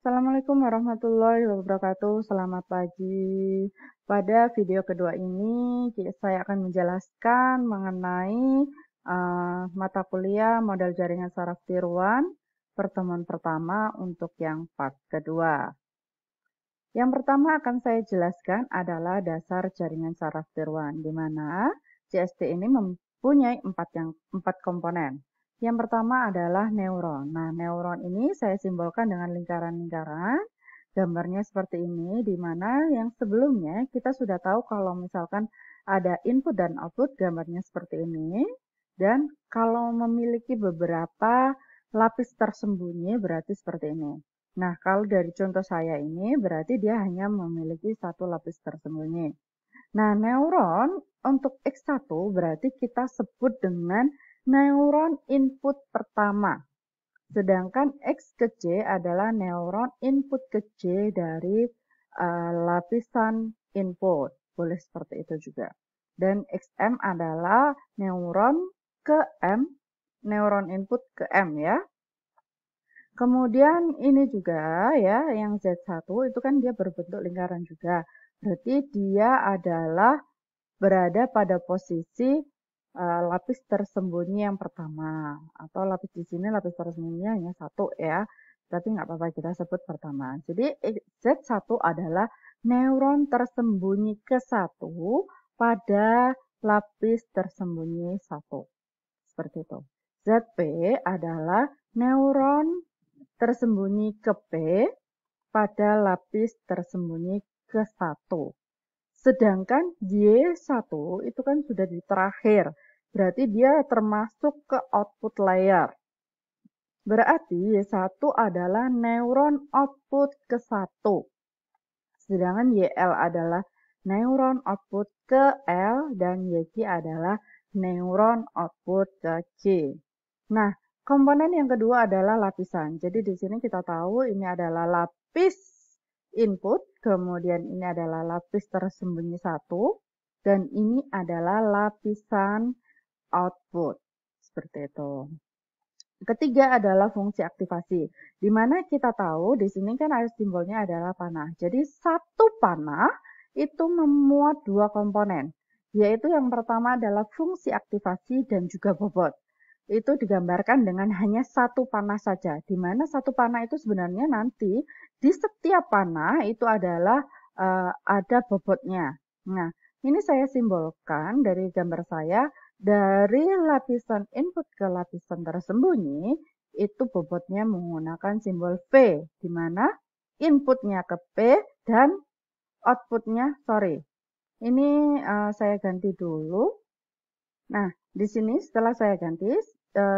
Assalamualaikum warahmatullahi wabarakatuh. Selamat pagi. Pada video kedua ini, saya akan menjelaskan mengenai mata kuliah model jaringan saraf tiruan pertemuan pertama untuk yang part kedua. Yang pertama akan saya jelaskan adalah dasar jaringan saraf tiruan, di mana CST ini mempunyai empat komponen. Yang pertama adalah neuron. Nah, neuron ini saya simbolkan dengan lingkaran-lingkaran. Gambarnya seperti ini, di mana yang sebelumnya kita sudah tahu kalau misalkan ada input dan output, gambarnya seperti ini. Dan kalau memiliki beberapa lapis tersembunyi, berarti seperti ini. Nah, kalau dari contoh saya ini, berarti dia hanya memiliki satu lapis tersembunyi. Nah, neuron untuk X1 berarti kita sebut dengan neuron input pertama. Sedangkan X ke C adalah neuron input ke C dari lapisan input. Boleh seperti itu juga. Dan XM adalah neuron ke M, neuron input ke M ya. Kemudian ini juga ya, yang Z1 itu kan dia berbentuk lingkaran juga. Berarti dia adalah berada pada posisi lapis tersembunyi yang pertama. Atau lapis di sini lapis tersembunyinya hanya satu ya. Tapi nggak apa-apa kita sebut pertama. Jadi Z1 adalah neuron tersembunyi ke-1 pada lapis tersembunyi 1. Seperti itu. ZP adalah neuron tersembunyi ke P pada lapis tersembunyi ke-1. Sedangkan Y1 itu kan sudah di terakhir. Berarti dia termasuk ke output layer. Berarti Y1 adalah neuron output ke-1. Sedangkan YL adalah neuron output ke L dan YK adalah neuron output ke C. Nah, komponen yang kedua adalah lapisan. Jadi di sini kita tahu ini adalah lapis input, kemudian ini adalah lapis tersembunyi 1, dan ini adalah lapisan output. Seperti itu. Ketiga adalah fungsi aktivasi, di mana kita tahu di sini kan ada simbolnya adalah panah. Jadi satu panah itu memuat dua komponen, yaitu yang pertama adalah fungsi aktivasi dan juga bobot. Itu digambarkan dengan hanya satu panah saja, di mana satu panah itu sebenarnya nanti di setiap panah itu adalah ada bobotnya. Nah, ini saya simbolkan dari gambar saya. Dari lapisan input ke lapisan tersembunyi, itu bobotnya menggunakan simbol V, di mana inputnya ke P dan outputnya, ini saya ganti dulu. Nah, di sini setelah saya ganti,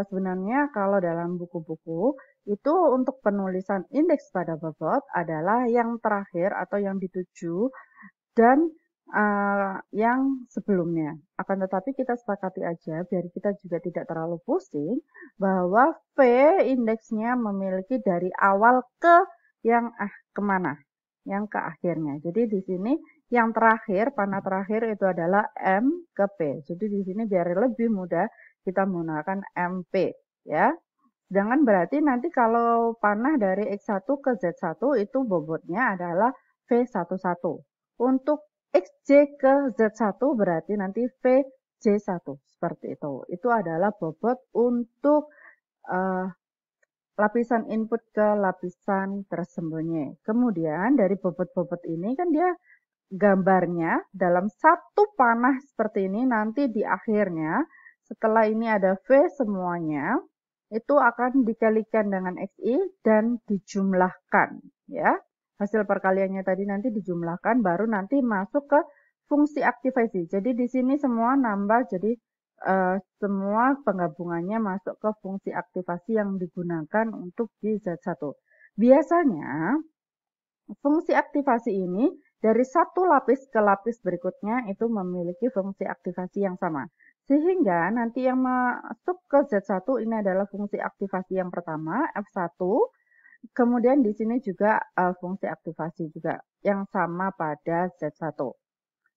sebenarnya kalau dalam buku-buku, itu untuk penulisan indeks pada bobot adalah yang terakhir atau yang dituju dan yang sebelumnya. Akan tetapi kita sepakati aja, biar kita juga tidak terlalu pusing, bahwa V indeksnya memiliki dari awal ke yang kemana? Yang ke akhirnya. Jadi di sini yang terakhir, panah terakhir itu adalah M ke P. Jadi di sini biar lebih mudah kita menggunakan MP ya. Sedangkan berarti nanti kalau panah dari X1 ke Z1 itu bobotnya adalah V11. Untuk XJ ke Z1 berarti nanti VJ1. Seperti itu. Itu adalah bobot untuk lapisan input ke lapisan tersembunyi. Kemudian dari bobot-bobot ini kan dia gambarnya dalam satu panah seperti ini nanti di akhirnya setelah ini ada V semuanya itu akan dikalikan dengan XI dan dijumlahkan ya. Hasil perkaliannya tadi nanti dijumlahkan baru nanti masuk ke fungsi aktivasi. Jadi di sini semua nambah jadi semua penggabungannya masuk ke fungsi aktivasi yang digunakan untuk di Z1. Biasanya fungsi aktivasi ini dari satu lapis ke lapis berikutnya itu memiliki fungsi aktivasi yang sama. Sehingga nanti yang masuk ke Z1 ini adalah fungsi aktivasi yang pertama, F1. Kemudian di sini juga fungsi aktivasi juga yang sama pada Z1.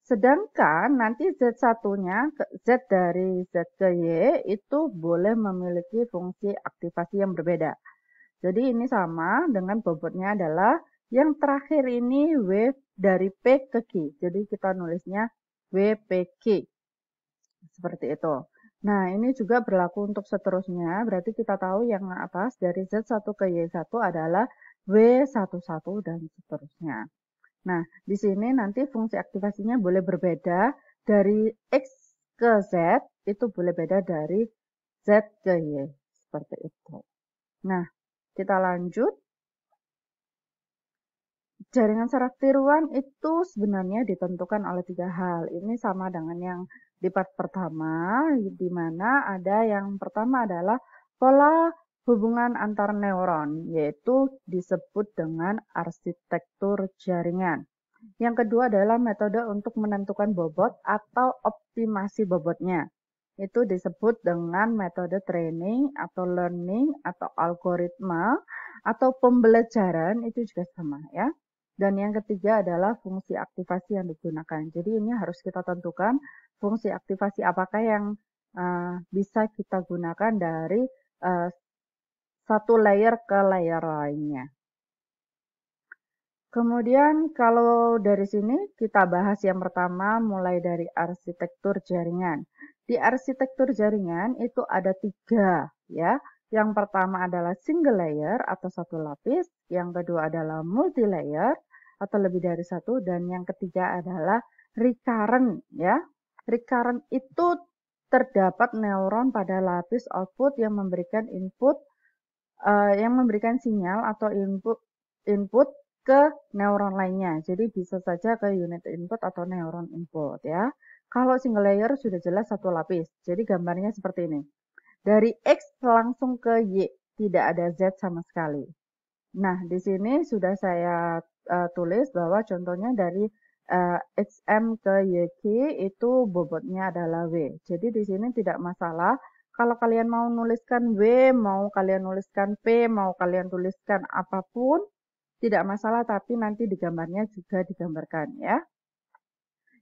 Sedangkan nanti Z1-nya, Z dari Z ke Y itu boleh memiliki fungsi aktivasi yang berbeda. Jadi ini sama dengan bobotnya adalah yang terakhir ini W dari P ke Q. Jadi kita nulisnya WPQ. Seperti itu. Nah, ini juga berlaku untuk seterusnya. Berarti kita tahu yang atas dari Z1 ke Y1 adalah W11 dan seterusnya. Nah, di sini nanti fungsi aktivasinya boleh berbeda dari X ke Z, itu boleh beda dari Z ke Y. Seperti itu. Nah, kita lanjut. Jaringan saraf tiruan itu sebenarnya ditentukan oleh 3 hal. Ini sama dengan yang di part pertama, di mana ada yang pertama adalah pola hubungan antar neuron, yaitu disebut dengan arsitektur jaringan. Yang kedua adalah metode untuk menentukan bobot atau optimasi bobotnya. Itu disebut dengan metode training atau learning atau algoritma atau pembelajaran, itu juga sama ya. Dan yang ketiga adalah fungsi aktivasi yang digunakan. Jadi ini harus kita tentukan fungsi aktivasi apakah yang bisa kita gunakan dari satu layer ke layer lainnya. Kemudian kalau dari sini kita bahas yang pertama mulai dari arsitektur jaringan. Di arsitektur jaringan itu ada 3 ya. Yang pertama adalah single layer atau satu lapis, yang kedua adalah multi layer atau lebih dari satu, dan yang ketiga adalah recurrent ya. Recurrent itu terdapat neuron pada lapis output yang memberikan input yang memberikan sinyal atau input ke neuron lainnya. Jadi bisa saja ke unit input atau neuron input ya. Kalau single layer sudah jelas satu lapis. Jadi gambarnya seperti ini. Dari X langsung ke Y, tidak ada Z sama sekali. Nah, di sini sudah saya tulis bahwa contohnya dari XM ke YQ itu bobotnya adalah W. Jadi di sini tidak masalah. Kalau kalian mau nuliskan W, mau kalian nuliskan P, mau kalian tuliskan apapun, tidak masalah, tapi nanti di gambarnya juga digambarkan ya.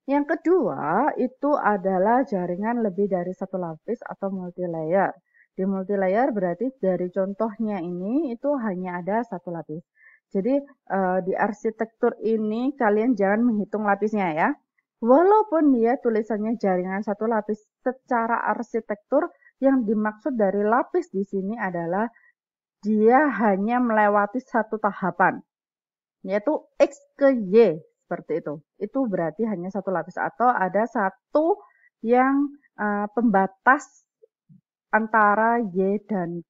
Yang kedua itu adalah jaringan lebih dari satu lapis atau multi layer. Di multi layer berarti dari contohnya ini itu hanya ada satu lapis. Jadi di arsitektur ini kalian jangan menghitung lapisnya ya. Walaupun dia tulisannya jaringan satu lapis, secara arsitektur yang dimaksud dari lapis di sini adalah dia hanya melewati satu tahapan, yaitu X ke Y, seperti itu. Itu berarti hanya satu lapis atau ada satu yang pembatas antara Y dan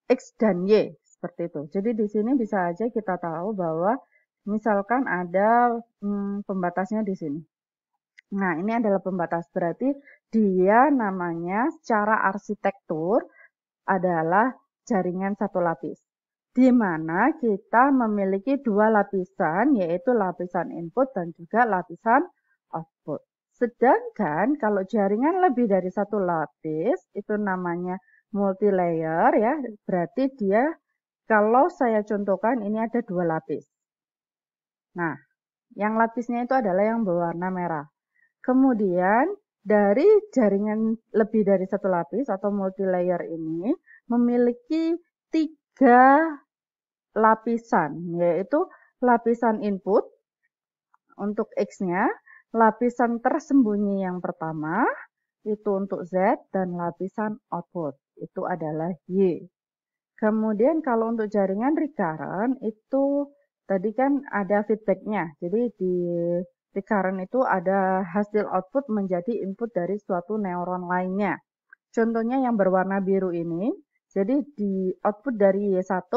X dan Y, seperti itu. Jadi di sini bisa aja kita tahu bahwa misalkan ada pembatasnya di sini. Nah, ini adalah pembatas, berarti dia namanya secara arsitektur adalah jaringan satu lapis, di mana kita memiliki dua lapisan, yaitu lapisan input dan juga lapisan output. Sedangkan kalau jaringan lebih dari satu lapis, itu namanya multi layer ya, berarti dia, kalau saya contohkan ini ada dua lapis. Nah, yang lapisnya itu adalah yang berwarna merah. Kemudian dari jaringan lebih dari satu lapis atau multi layer ini memiliki 3 lapisan, yaitu lapisan input untuk X-nya, lapisan tersembunyi yang pertama itu untuk Z, dan lapisan output itu adalah Y. Kemudian kalau untuk jaringan recurrent itu tadi kan ada feedbacknya, jadi di recurrent itu ada hasil output menjadi input dari suatu neuron lainnya. Contohnya yang berwarna biru ini, jadi di output dari Y1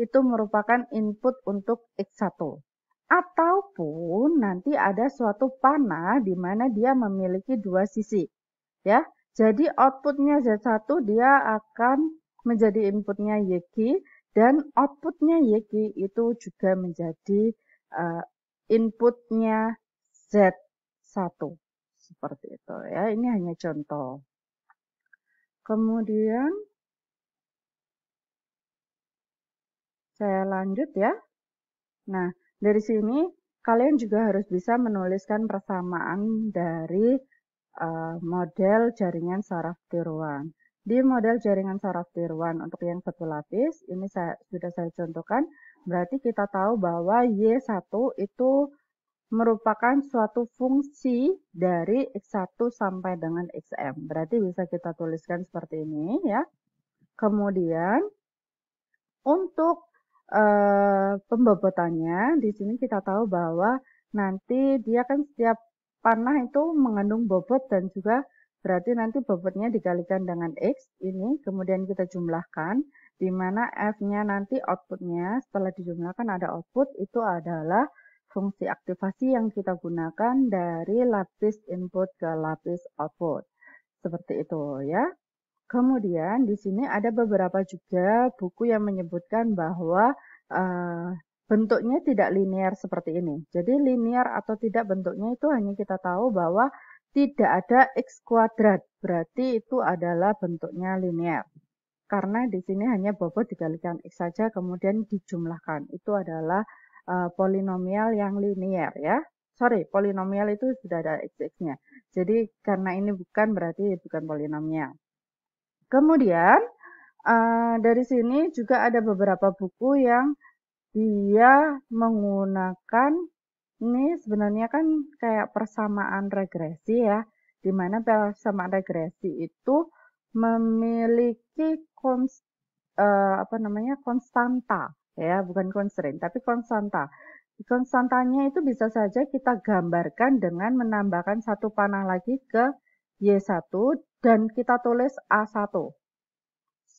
itu merupakan input untuk X1. Ataupun nanti ada suatu panah di mana dia memiliki dua sisi. Ya, jadi outputnya Z1 dia akan menjadi inputnya YQ, dan outputnya YQ itu juga menjadi inputnya Z1. Seperti itu ya, ini hanya contoh. Kemudian saya lanjut ya. Nah, dari sini kalian juga harus bisa menuliskan persamaan dari model jaringan saraf tiruan. Di model jaringan saraf tiruan untuk yang satu lapis, ini sudah saya contohkan, berarti kita tahu bahwa Y1 itu merupakan suatu fungsi dari X1 sampai dengan Xm. Berarti bisa kita tuliskan seperti ini ya. Kemudian untuk pembobotannya, di sini kita tahu bahwa nanti dia kan setiap panah itu mengandung bobot dan juga berarti nanti bobotnya dikalikan dengan X ini, kemudian kita jumlahkan, di mana F-nya nanti outputnya setelah dijumlahkan ada output, itu adalah fungsi aktivasi yang kita gunakan dari lapis input ke lapis output. Seperti itu ya. Kemudian di sini ada beberapa juga buku yang menyebutkan bahwa bentuknya tidak linear seperti ini. Jadi linear atau tidak bentuknya itu hanya kita tahu bahwa tidak ada X kuadrat. Berarti itu adalah bentuknya linear. Karena di sini hanya bobot dikalikan X saja kemudian dijumlahkan. Itu adalah polinomial yang linear ya. Sorry, polinomial itu sudah ada X-X-nya. Jadi karena ini bukan berarti bukan polinomial. Kemudian dari sini juga ada beberapa buku yang dia menggunakan, ini sebenarnya kan kayak persamaan regresi ya, di mana persamaan regresi itu memiliki konstanta ya, bukan constraint tapi konstanta. Konstantanya itu bisa saja kita gambarkan dengan menambahkan satu panah lagi ke Y1 dan kita tulis A1.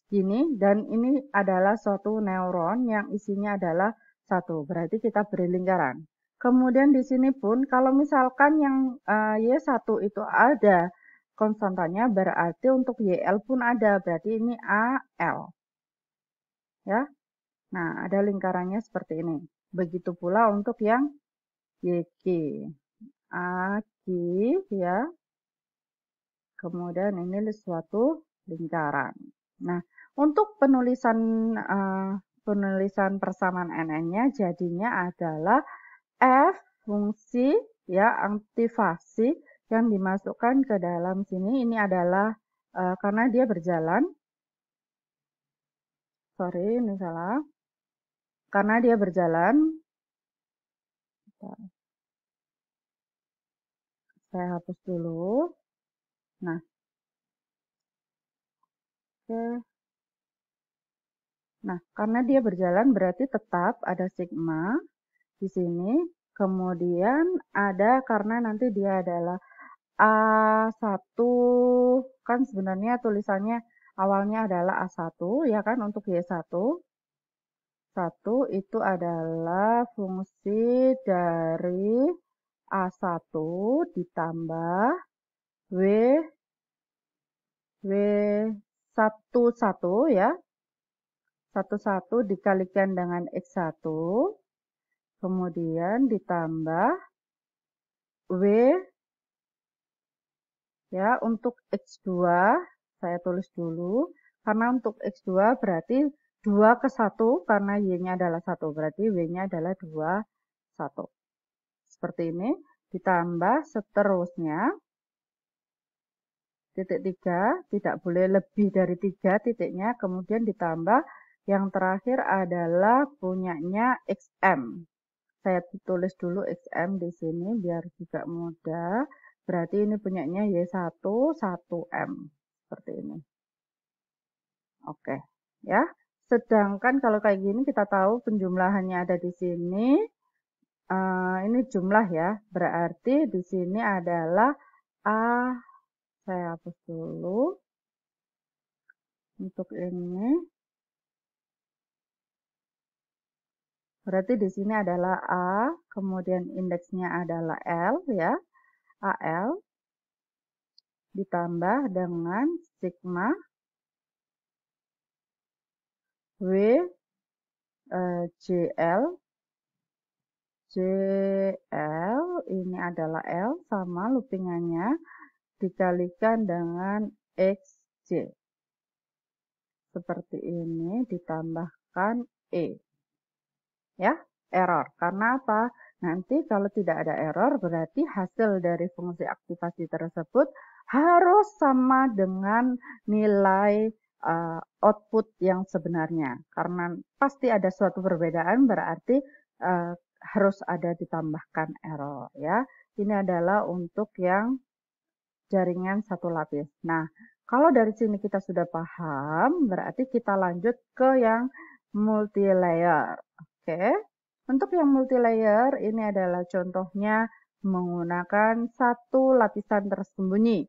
Gini, dan ini adalah suatu neuron yang isinya adalah satu. Berarti kita beri lingkaran. Kemudian di sini pun kalau misalkan yang Y1 itu ada konstantanya, berarti untuk YL pun ada. Berarti ini AL. Ya. Nah, ada lingkarannya seperti ini. Begitu pula untuk yang YQ. AK ya. Kemudian ini suatu lingkaran. Nah, untuk penulisan persamaan NN-nya jadinya adalah F fungsi ya aktivasi yang dimasukkan ke dalam sini. Ini adalah karena dia berjalan. Sorry, ini salah. Karena dia berjalan. Saya hapus dulu. Nah, oke. Nah, karena dia berjalan berarti tetap ada sigma di sini. Kemudian ada karena nanti dia adalah A1, kan sebenarnya tulisannya awalnya adalah A1 ya kan untuk Y1. 1 itu adalah fungsi dari A1 ditambah W11 ya. 11 dikalikan dengan X1, kemudian ditambah W ya untuk X2, saya tulis dulu, karena untuk X2 berarti 2 ke 1, karena Y-nya adalah 1, berarti W-nya adalah 2, 1. Seperti ini, ditambah seterusnya, titik 3, tidak boleh lebih dari 3 titiknya, kemudian ditambah yang terakhir adalah punyanya XM. Saya tulis dulu XM di sini biar juga mudah. Berarti ini punyanya Y1, 1M. Seperti ini. Oke, ya. Sedangkan kalau kayak gini kita tahu penjumlahannya ada di sini. Ini jumlah ya. Berarti di sini adalah A. Saya hapus dulu. Untuk ini. Berarti di sini adalah A, kemudian indeksnya adalah L ya, AL ditambah dengan sigma W JL ini adalah L sama loopingannya dikalikan dengan XJ. Seperti ini ditambahkan E. Ya, error. Karena apa? Nanti kalau tidak ada error, berarti hasil dari fungsi aktivasi tersebut harus sama dengan nilai output yang sebenarnya. Karena pasti ada suatu perbedaan, berarti harus ada ditambahkan error ya. Ini adalah untuk yang jaringan satu lapis. Nah, kalau dari sini kita sudah paham, berarti kita lanjut ke yang multi layer. Oke. Untuk yang multi layer ini adalah contohnya menggunakan satu lapisan tersembunyi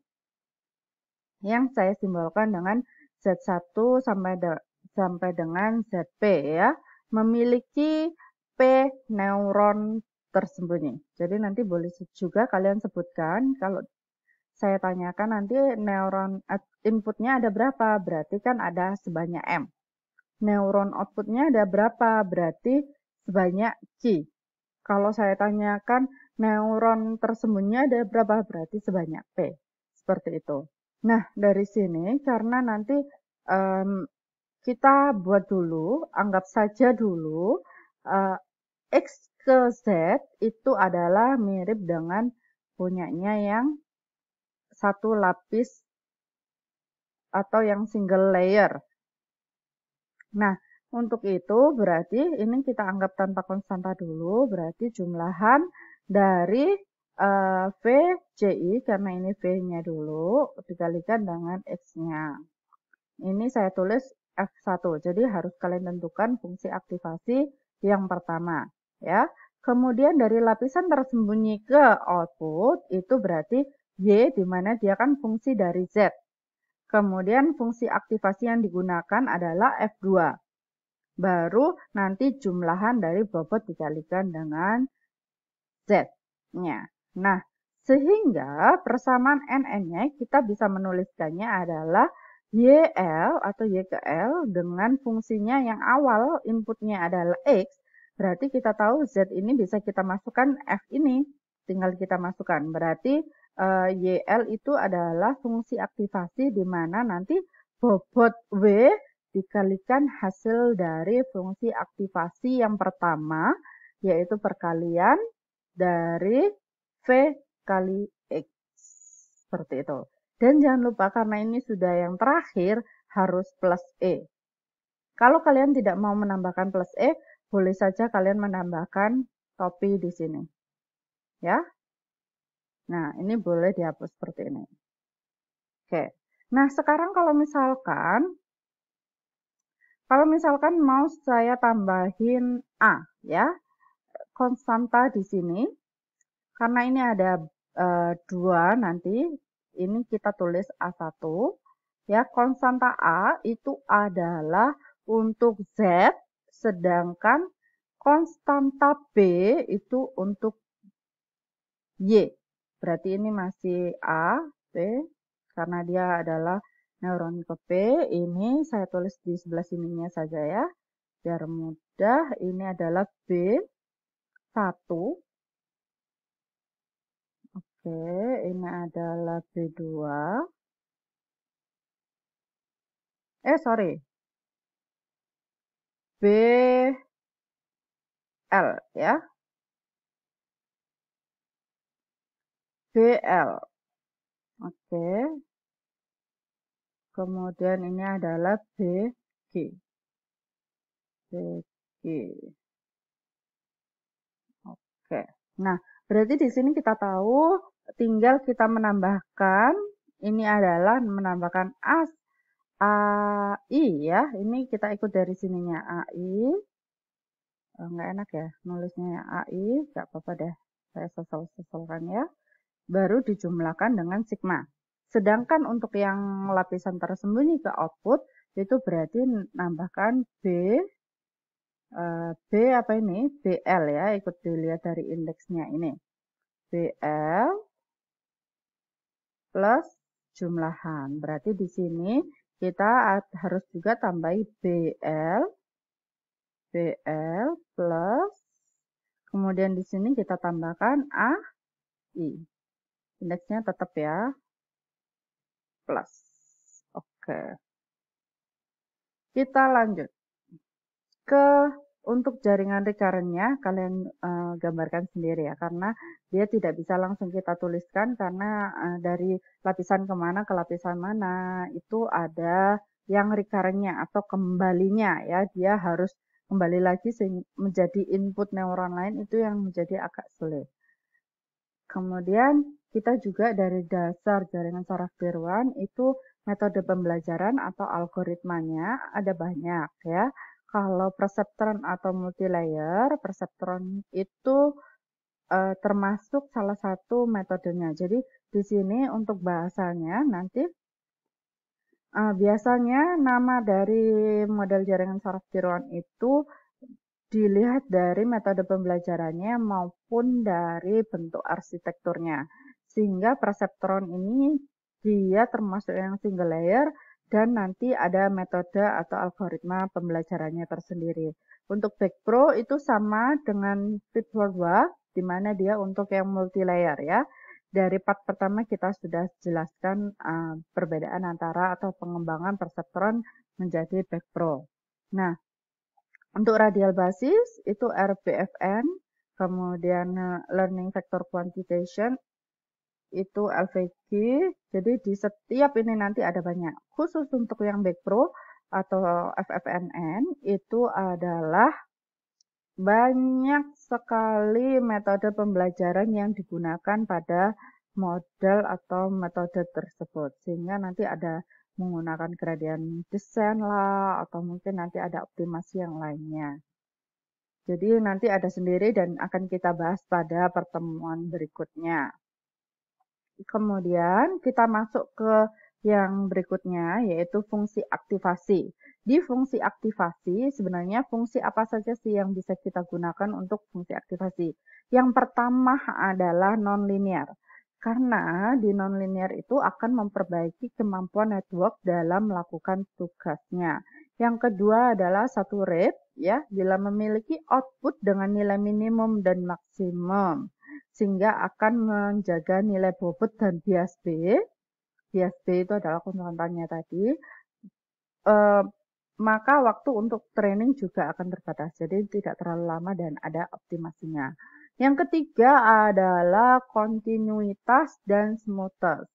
yang saya simbolkan dengan Z1 sampai dengan ZP ya. Memiliki P neuron tersembunyi. Jadi nanti boleh juga kalian sebutkan kalau saya tanyakan nanti neuron inputnya ada berapa, berarti kan ada sebanyak M. Neuron outputnya ada berapa, berarti sebanyak Q. Kalau saya tanyakan neuron tersembunyi ada berapa, berarti sebanyak P. Seperti itu. Nah, dari sini karena nanti kita buat dulu, anggap saja dulu X ke Z itu adalah mirip dengan punyanya yang satu lapis atau yang single layer. Nah, untuk itu berarti ini kita anggap tanpa konstanta dulu, berarti jumlahan dari VCI, karena ini V-nya dulu, dikalikan dengan X-nya. Ini saya tulis F1, jadi harus kalian tentukan fungsi aktivasi yang pertama. Ya. Kemudian dari lapisan tersembunyi ke output, itu berarti Y, di mana dia kan fungsi dari Z. Kemudian fungsi aktivasi yang digunakan adalah F2. Baru nanti jumlahan dari bobot dikalikan dengan Z-nya. Nah, sehingga persamaan NN-nya kita bisa menuliskannya adalah YL atau Y ke L dengan fungsinya yang awal inputnya adalah X. Berarti kita tahu Z ini bisa kita masukkan F ini. Tinggal kita masukkan. Berarti YL itu adalah fungsi aktivasi di mana nanti bobot W dikalikan hasil dari fungsi aktivasi yang pertama, yaitu perkalian dari V kali X. Seperti itu. Dan jangan lupa karena ini sudah yang terakhir, harus plus E. Kalau kalian tidak mau menambahkan plus E, boleh saja kalian menambahkan topi di sini. Ya. Nah, ini boleh dihapus seperti ini. Oke. Nah, sekarang kalau misalkan mau saya tambahin A ya, konstanta di sini, karena ini ada 2 nanti, ini kita tulis A1, ya, konstanta A itu adalah untuk Z, sedangkan konstanta B itu untuk Y. Berarti ini masih A, B, karena dia adalah neuron ke P, ini saya tulis di sebelah sininya saja ya, biar mudah. Ini adalah B1. Oke, ini adalah B2. Sorry. BL ya. BL. Oke. Kemudian ini adalah BG. BG. Oke. Nah, berarti di sini kita tahu tinggal kita menambahkan, ini adalah menambahkan AI ya. Ini kita ikut dari sininya AI. Nggak enak ya nulisnya AI, nggak apa-apa deh. Saya sesal-sesalkan ya. Baru dijumlahkan dengan sigma. Sedangkan untuk yang lapisan tersembunyi ke output, itu berarti nambahkan B apa ini? BL ya, ikut dilihat dari indeksnya ini. BL plus jumlahan. Berarti di sini kita harus juga tambahi BL plus, kemudian di sini kita tambahkan AI. Indeksnya tetap ya, plus. Oke. Kita lanjut ke untuk jaringan recurrent-nya kalian gambarkan sendiri ya, karena dia tidak bisa langsung kita tuliskan karena dari lapisan kemana ke lapisan mana itu ada yang recurrent-nya atau kembalinya ya, dia harus kembali lagi menjadi input neuron lain, itu yang menjadi agak sulit. Kemudian kita juga dari dasar jaringan saraf tiruan itu metode pembelajaran atau algoritmanya ada banyak ya. Kalau perseptron atau multilayer, perseptron itu termasuk salah satu metodenya. Jadi di sini untuk bahasanya nanti biasanya nama dari model jaringan saraf tiruan itu dilihat dari metode pembelajarannya maupun dari bentuk arsitekturnya. Sehingga perseptron ini dia termasuk yang single layer dan nanti ada metode atau algoritma pembelajarannya tersendiri. Untuk Backpro itu sama dengan Feedforward, di mana dia untuk yang multi layer ya. Dari part pertama kita sudah jelaskan perbedaan antara atau pengembangan perseptron menjadi Backpro. Nah, untuk radial basis itu RBFN, kemudian Learning Vector Quantitation itu LVQ. Jadi di setiap ini nanti ada banyak. Khusus untuk yang Backpro atau FFNN itu adalah banyak sekali metode pembelajaran yang digunakan pada model atau metode tersebut. Sehingga nanti ada menggunakan gradient descent lah, atau mungkin nanti ada optimasi yang lainnya. Jadi nanti ada sendiri dan akan kita bahas pada pertemuan berikutnya. Kemudian kita masuk ke yang berikutnya yaitu fungsi aktivasi. Di fungsi aktivasi sebenarnya fungsi apa saja sih yang bisa kita gunakan untuk fungsi aktivasi? Yang pertama adalah nonlinear. Karena di nonlinear itu akan memperbaiki kemampuan network dalam melakukan tugasnya. Yang kedua adalah satu rate ya, bila memiliki output dengan nilai minimum dan maksimum sehingga akan menjaga nilai bobot dan bias B. Bias B itu adalah konstantannya tadi. Maka waktu untuk training juga akan terbatas, jadi tidak terlalu lama dan ada optimasinya. Yang ketiga adalah kontinuitas dan smoothness.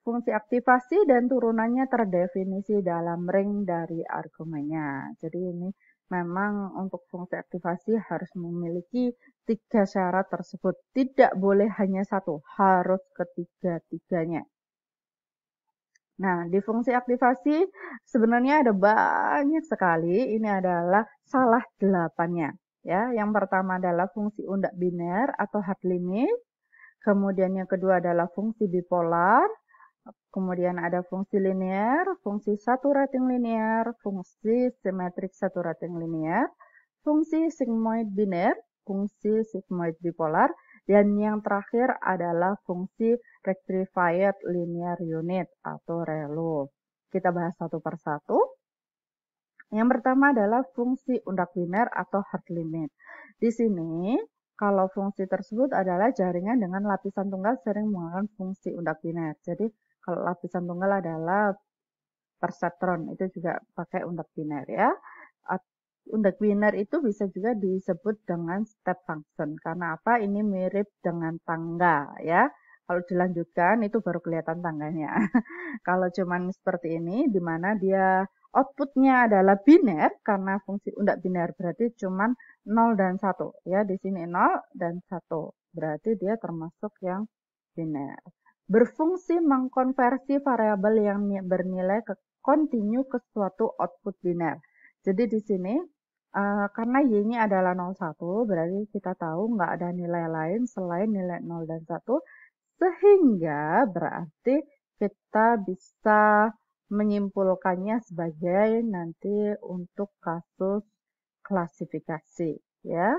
Fungsi aktivasi dan turunannya terdefinisi dalam ring dari argumennya. Jadi ini memang untuk fungsi aktivasi harus memiliki 3 syarat tersebut. Tidak boleh hanya satu, harus ketiga-tiganya. Nah, di fungsi aktivasi sebenarnya ada banyak sekali. Ini adalah salah 8-nya. Ya, yang pertama adalah fungsi undak biner atau hard limit. Kemudian yang kedua adalah fungsi bipolar. Kemudian ada fungsi linear, fungsi saturating linear, fungsi symmetric saturating linear, fungsi sigmoid biner, fungsi sigmoid bipolar, dan yang terakhir adalah fungsi rectified linear unit atau ReLU. Kita bahas satu persatu. Yang pertama adalah fungsi undak biner atau hard limit. Di sini kalau fungsi tersebut adalah jaringan dengan lapisan tunggal sering menggunakan fungsi undak biner. Jadi kalau lapisan tunggal adalah perseptron, itu juga pakai undak biner ya. Undak biner itu bisa juga disebut dengan step function. Karena apa? Ini mirip dengan tangga ya. Kalau dilanjutkan itu baru kelihatan tangganya. Kalau cuman seperti ini, di mana dia outputnya adalah biner, karena fungsi undak biner berarti cuman 0 dan 1. Ya, di sini 0 dan 1. Berarti dia termasuk yang biner. Berfungsi mengkonversi variabel yang bernilai kontinu ke suatu output biner. Jadi di sini karena y-nya adalah 01, berarti kita tahu nggak ada nilai lain selain nilai 0 dan 1, sehingga berarti kita bisa menyimpulkannya sebagai nanti untuk kasus klasifikasi, ya.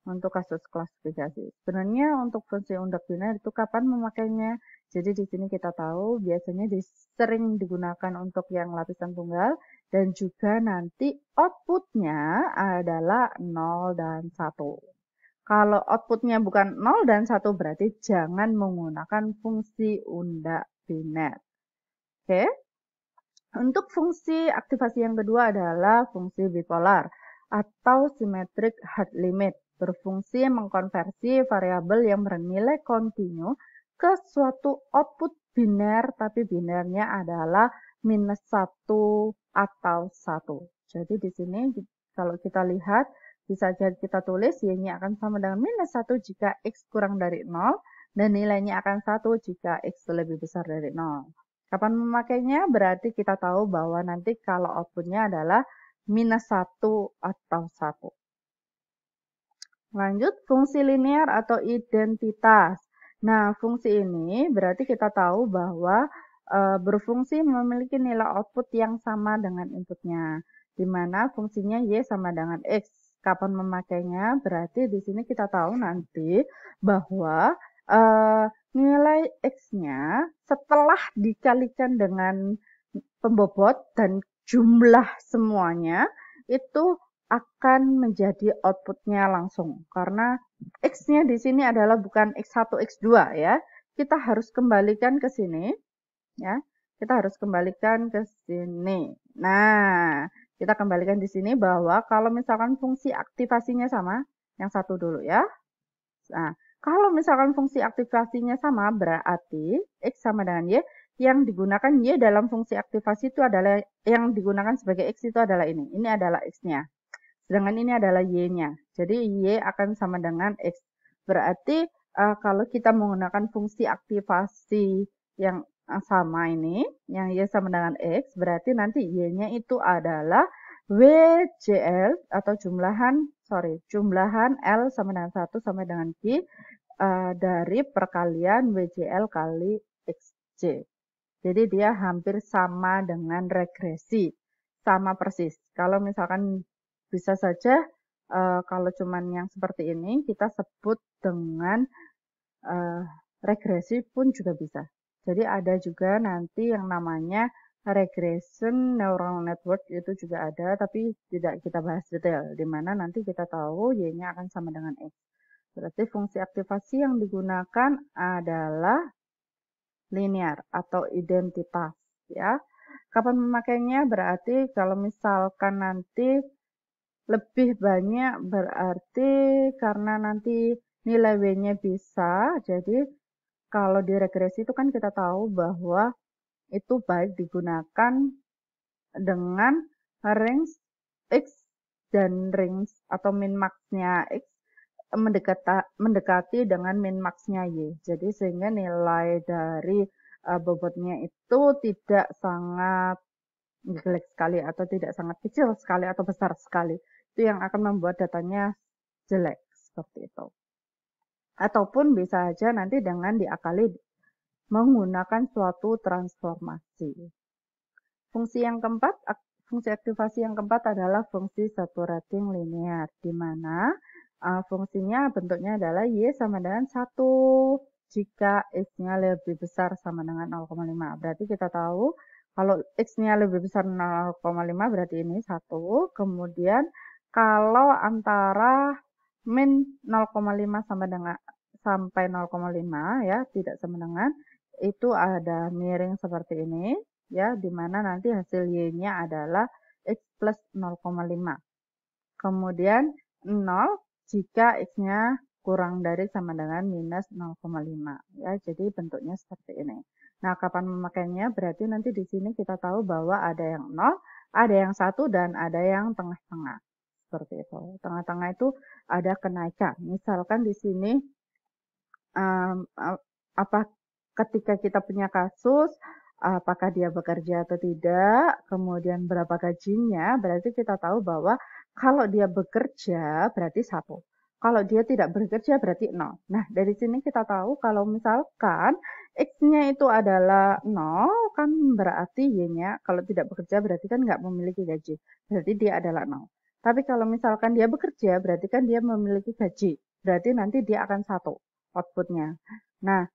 Untuk kasus klasifikasi. Sebenarnya untuk fungsi undak biner itu kapan memakainya? Jadi di sini kita tahu biasanya sering digunakan untuk yang lapisan tunggal dan juga nanti outputnya adalah 0 dan 1. Kalau outputnya bukan 0 dan 1 berarti jangan menggunakan fungsi undak biner. Oke. Untuk fungsi aktivasi yang kedua adalah fungsi bipolar. atau symmetric hard limit, berfungsi mengkonversi variabel yang bernilai kontinu ke suatu output biner, tapi binernya adalah -1 atau 1. Jadi di sini kalau kita lihat, bisa jadi kita tulis y-nya akan sama dengan -1 jika x kurang dari 0, dan nilainya akan 1 jika x lebih besar dari 0. Kapan memakainya? Berarti kita tahu bahwa nanti kalau outputnya adalah -1 atau 1. Lanjut, fungsi linear atau identitas. Nah, fungsi ini berarti kita tahu bahwa berfungsi memiliki nilai output yang sama dengan inputnya, di mana fungsinya y sama dengan x. Kapan memakainya? Berarti di sini kita tahu nanti bahwa nilai x-nya setelah dikalikan dengan pembobot dan jumlah semuanya itu akan menjadi outputnya langsung. Karena x-nya di sini adalah bukan x1, x2 ya. Kita harus kembalikan ke sini ya. Kita harus kembalikan ke sini. Nah, kita kembalikan di sini bahwa kalau misalkan fungsi aktivasinya sama, yang satu dulu ya. Nah, kalau misalkan fungsi aktivasinya sama, berarti x sama dengan y, yang digunakan y dalam fungsi aktivasi itu adalah, yang digunakan sebagai x itu adalah ini. Ini adalah x-nya. Sedangkan ini adalah y-nya. Jadi y akan sama dengan x. Berarti kalau kita menggunakan fungsi aktivasi yang sama ini, yang y sama dengan x, berarti nanti y-nya itu adalah WJL atau jumlahan L sama dengan 1 sampai dengan Q dari perkalian WJL kali XJ. Jadi dia hampir sama dengan regresi. Sama persis. Kalau misalkan bisa saja kalau cuman yang seperti ini kita sebut dengan regresi pun juga bisa. Jadi ada juga nanti yang namanya regression neural network, itu juga ada, tapi tidak kita bahas detail, di mana nanti kita tahu y-nya akan sama dengan x. Berarti fungsi aktivasi yang digunakan adalah linear atau identitas ya. Kapan memakainya? Berarti kalau misalkan nanti lebih banyak, berarti karena nanti nilai W-nya bisa, jadi kalau di regresi itu kan kita tahu bahwa itu baik digunakan dengan range X dan range atau min max-nya X mendekati dengan min max-nya Y. Jadi sehingga nilai dari bobotnya itu tidak sangat jelek sekali atau tidak sangat kecil sekali atau besar sekali. Itu yang akan membuat datanya jelek seperti itu. Ataupun bisa saja nanti dengan diakali menggunakan suatu transformasi. Fungsi yang keempat, fungsi aktivasi yang keempat adalah fungsi saturating linear, di mana fungsinya bentuknya adalah y sama dengan 1 jika x-nya lebih besar sama dengan 0,5. Berarti kita tahu kalau x-nya lebih besar 0,5 berarti ini 1. Kemudian kalau antara min 0,5 sampai 0,5 ya, tidak sama dengan, itu ada miring seperti ini ya, di mana nanti hasil y-nya adalah x plus 0,5. Kemudian 0 jika x-nya kurang dari sama dengan minus 0,5 ya. Jadi bentuknya seperti ini. Nah, kapan memakainya? Berarti nanti di sini kita tahu bahwa ada yang 0, ada yang 1 dan ada yang tengah-tengah. Seperti itu. Tengah-tengah itu ada kenaikan. Misalkan di sini ketika kita punya kasus apakah dia bekerja atau tidak, kemudian berapa gajinya, berarti kita tahu bahwa kalau dia bekerja berarti 1. Kalau dia tidak bekerja berarti 0. Nah, dari sini kita tahu kalau misalkan X-nya itu adalah 0, kan berarti Y-nya kalau tidak bekerja berarti kan nggak memiliki gaji. Berarti dia adalah 0. Tapi kalau misalkan dia bekerja berarti kan dia memiliki gaji. Berarti nanti dia akan 1 outputnya. Nah,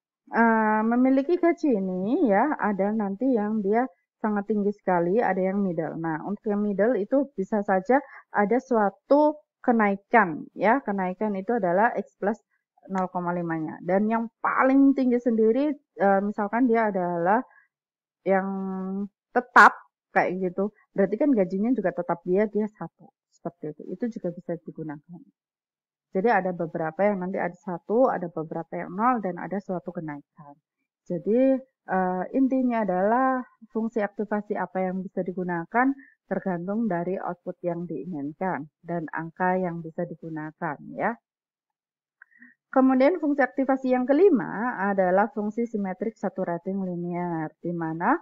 memiliki gaji ini ya, ada nanti yang dia sangat tinggi sekali, ada yang middle. Nah, untuk yang middle itu bisa saja ada suatu kenaikan ya. Kenaikan itu adalah x plus 0,5-nya. Dan yang paling tinggi sendiri misalkan dia adalah yang tetap kayak gitu. Berarti kan gajinya juga tetap dia 1. seperti itu. Itu juga bisa digunakan. Jadi ada beberapa yang nanti ada 1, ada beberapa yang 0, dan ada suatu kenaikan. Jadi intinya adalah fungsi aktivasi apa yang bisa digunakan tergantung dari output yang diinginkan dan angka yang bisa digunakan ya. Kemudian fungsi aktivasi yang kelima adalah fungsi simetrik saturating linear, di mana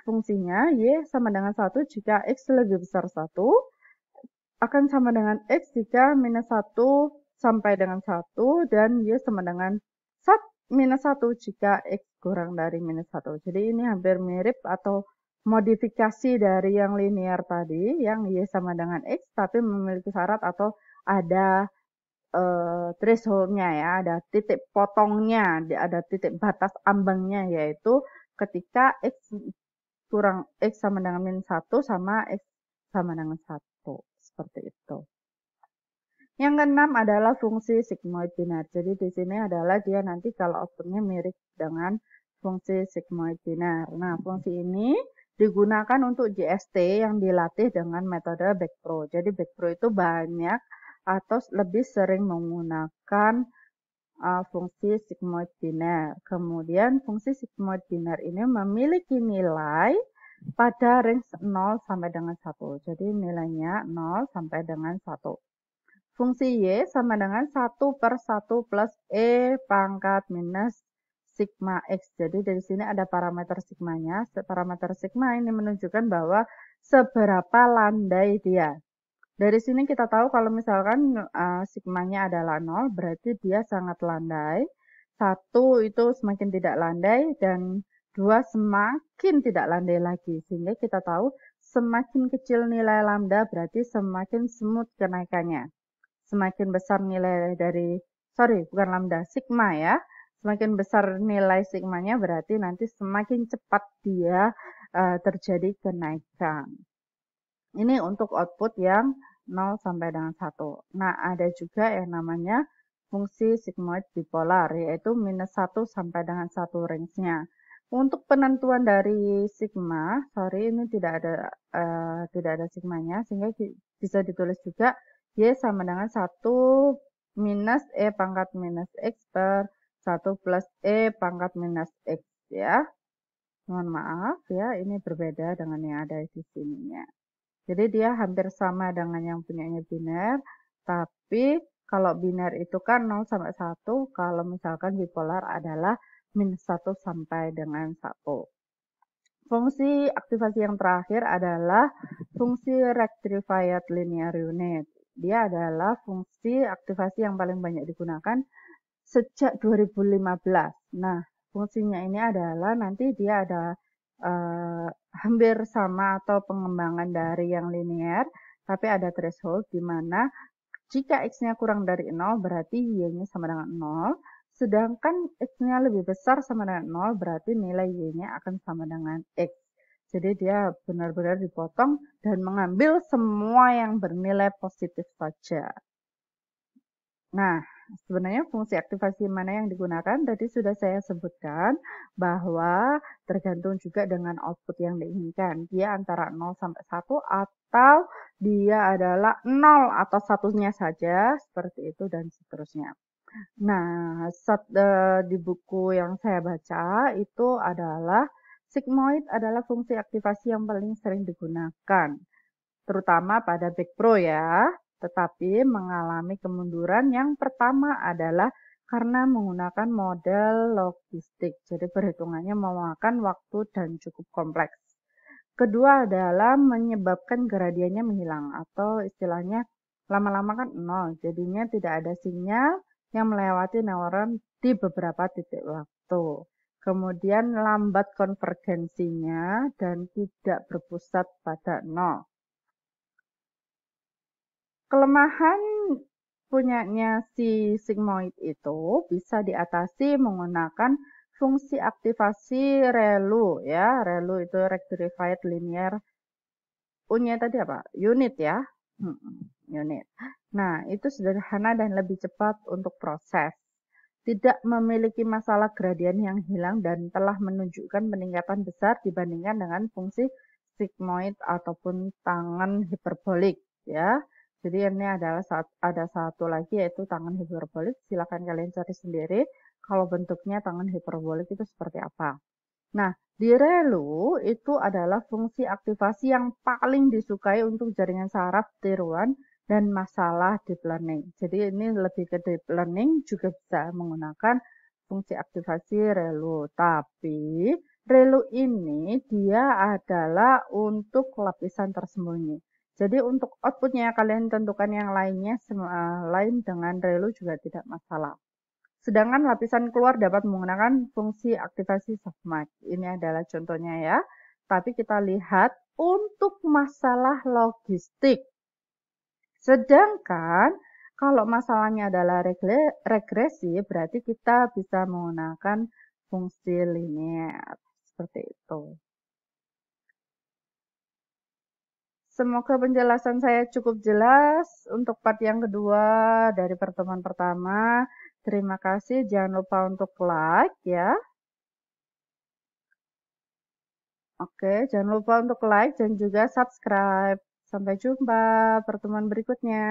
fungsinya Y sama dengan 1 jika X lebih besar 1, akan sama dengan X jika minus 1 sampai dengan 1, dan Y sama dengan minus 1 jika X kurang dari minus 1. Jadi ini hampir mirip atau modifikasi dari yang linear tadi, yang Y sama dengan X, tapi memiliki syarat atau ada threshold-nya ya, ada titik potongnya, ada titik batas ambangnya, yaitu ketika X sama dengan minus 1 sama X sama dengan 1. Seperti itu. Yang keenam adalah fungsi sigmoid binar. Jadi di sini adalah dia nanti kalau outputnya mirip dengan fungsi sigmoid binar. Nah, fungsi ini digunakan untuk JST yang dilatih dengan metode backpro. Jadi backpro itu banyak atau lebih sering menggunakan fungsi sigmoid binar. Kemudian fungsi sigmoid binar ini memiliki nilai pada range 0 sampai dengan 1. Jadi nilainya 0 sampai dengan 1. Fungsi Y sama dengan 1 per 1 plus E pangkat minus sigma X. Jadi dari sini ada parameter sigmanya. Parameter sigma ini menunjukkan bahwa seberapa landai dia. Dari sini kita tahu kalau misalkan sigmanya adalah 0, berarti dia sangat landai. 1 itu semakin tidak landai, dan 2 semakin tidak landai lagi. Sehingga kita tahu semakin kecil nilai lambda berarti semakin smooth kenaikannya. Semakin besar nilai dari, bukan lambda, sigma ya. Semakin besar nilai sigmanya berarti nanti semakin cepat dia terjadi kenaikan. Ini untuk output yang 0 sampai dengan 1. Nah, ada juga yang namanya fungsi sigmoid bipolar, yaitu minus 1 sampai dengan 1 range-nya. Untuk penentuan dari sigma, ini tidak ada sigmanya, sehingga bisa ditulis juga Y sama dengan 1 minus E pangkat minus X per 1 plus E pangkat minus X ya. Mohon maaf ya, ini berbeda dengan yang ada di sininya. Jadi dia hampir sama dengan yang punyanya biner, tapi kalau biner itu kan 0 sampai 1, kalau misalkan bipolar adalah minus 1 sampai dengan 1. Fungsi aktivasi yang terakhir adalah fungsi rectified linear unit. Dia adalah fungsi aktivasi yang paling banyak digunakan sejak 2015. Nah, fungsinya ini adalah nanti dia ada hampir sama atau pengembangan dari yang linear, tapi ada threshold di mana jika X-nya kurang dari 0 berarti Y-nya sama dengan 0, sedangkan X-nya lebih besar sama dengan 0 berarti nilai Y-nya akan sama dengan X. Jadi dia benar-benar dipotong dan mengambil semua yang bernilai positif saja. Nah, sebenarnya fungsi aktivasi mana yang digunakan tadi sudah saya sebutkan bahwa tergantung juga dengan output yang diinginkan. Dia antara 0 sampai 1 atau dia adalah 0 atau satunya saja, seperti itu dan seterusnya. Nah, di buku yang saya baca itu adalah sigmoid adalah fungsi aktivasi yang paling sering digunakan, terutama pada backpro ya, tetapi mengalami kemunduran yang pertama adalah karena menggunakan model logistik, jadi perhitungannya memakan waktu dan cukup kompleks. Kedua adalah menyebabkan gradiennya menghilang, atau istilahnya lama-lama kan 0, jadinya tidak ada sinyal yang melewati neuron di beberapa titik waktu. Kemudian lambat konvergensinya dan tidak berpusat pada 0. Kelemahan punyanya si sigmoid itu bisa diatasi menggunakan fungsi aktivasi ReLU ya. ReLU itu rectified linear unit ya. Unit. Nah, itu sederhana dan lebih cepat untuk proses. Tidak memiliki masalah gradien yang hilang dan telah menunjukkan peningkatan besar dibandingkan dengan fungsi sigmoid ataupun tangan hiperbolik ya. Jadi ini adalah ada satu lagi yaitu tangan hiperbolik. Silakan kalian cari sendiri kalau bentuknya tangan hiperbolik itu seperti apa. Nah, di relu itu adalah fungsi aktivasi yang paling disukai untuk jaringan saraf, tiruan, dan masalah deep learning. Jadi ini lebih ke deep learning juga bisa menggunakan fungsi aktivasi relu. Tapi relu ini dia adalah untuk lapisan tersembunyi. Jadi untuk outputnya kalian tentukan yang lainnya lain dengan relu juga tidak masalah. Sedangkan lapisan keluar dapat menggunakan fungsi aktivasi softmax. Ini adalah contohnya ya. Tapi kita lihat untuk masalah logistik. Sedangkan kalau masalahnya adalah regresi, berarti kita bisa menggunakan fungsi linear. Seperti itu. Semoga penjelasan saya cukup jelas untuk part yang kedua dari pertemuan pertama. Terima kasih, jangan lupa untuk like ya. Oke, jangan lupa untuk like dan juga subscribe. Sampai jumpa pertemuan berikutnya.